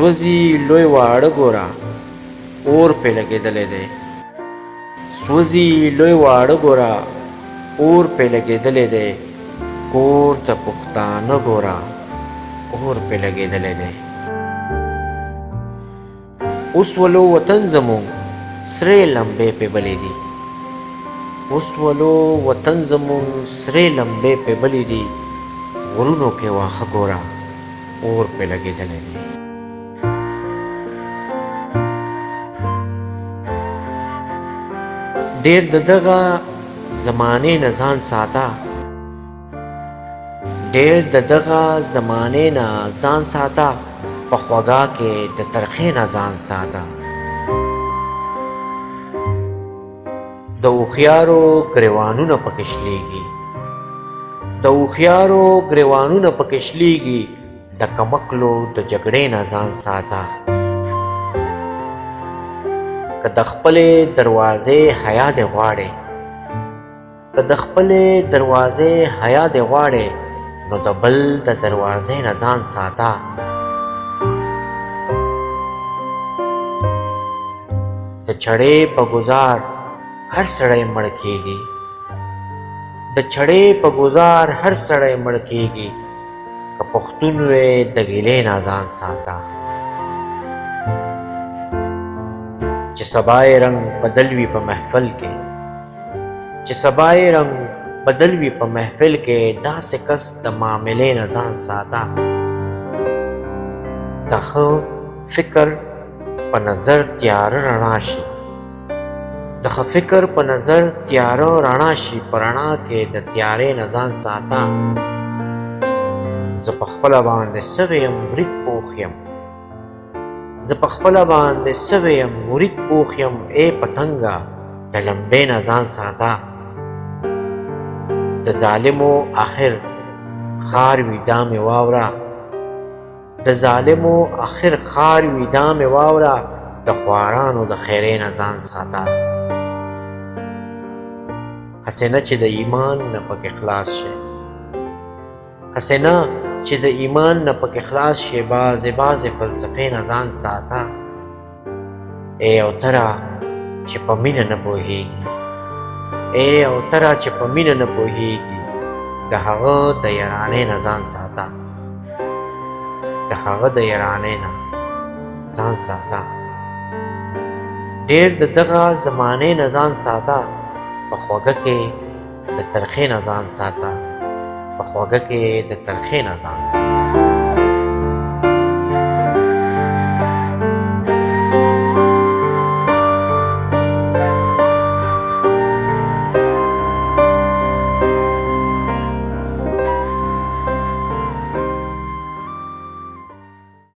سوځي لوی واړه ګوره اور پې لګېدلی دی سوځي لوی واړه ګوره اور پې لګېدلی دی کور ته پښتانه ګوره اور پې لګېدلی دی اوس ولو وطن زمونږ سرې لمبې پې بلې دي اوس ولو وطن زمونږ سرې لمبې پې بلې دي غرونو کې واښه ګوره اور پې لګېدلی دی ډېر د دغه زمانې نه ځان ساته ډېر د دغه زمانې نه ځان ساته په خوږا کې د ترخې نه ځان ساته د هوښیارو ګریوانونه پکې شلېږي د هوښیارو ګریوانونه پکې شلېږي د کمکلو د جګړې نه ځان ساته که د خپلې دروازې حیا دې غواړې که د خپلې دروازې حیا دې غواړې نو د بل د دروازې نه ځان ساته د چړې په ګزار هر سړی مړ کېږي د چړې په ګزار هر سړی مړ کېږي که پښتون وې د ګیلې نه ځان ساته چې سبا یې رنګ بدل وي په محفل کې چې سبا یې رنګ بدل وي په محفل کې داسې کس د معاملې نه ځان ساته د ښه فکر په نظر تیاره رڼا شي د ښه فکر په نظر تیاره رڼا شي په رڼا کې د تیارې نه ځان ساته زه په خپله باندې سوی یم مرید پوخ یم زه په خپله باندې سوی یم مرید پوخ یم ای پتنګه د لمبې نه ځان ساته د ظالمو آخر خار وي دا مې واوره د ظالمو آخر خار وي دا مې واوره د خوارانو د خیرې نه ځان ساته هسې نه چې د ایمان نه پکې خلاص شي هسې نه چې د ایمان نه پکې خلاص شي بعضې فلسفې نه ځان ساته ای اوتره چې په مینه نه پوهېږي ای اوتره چې په مینه نه پوهېږي د هغه د یارانې نه ځان ساته د هغه د یارانې نه ځان ساته ډېر د دغه زمانې نه ځان ساته په خوږه کې د ترخې نه ځان ساته په خوږه کې د ترخې نه ځان ساته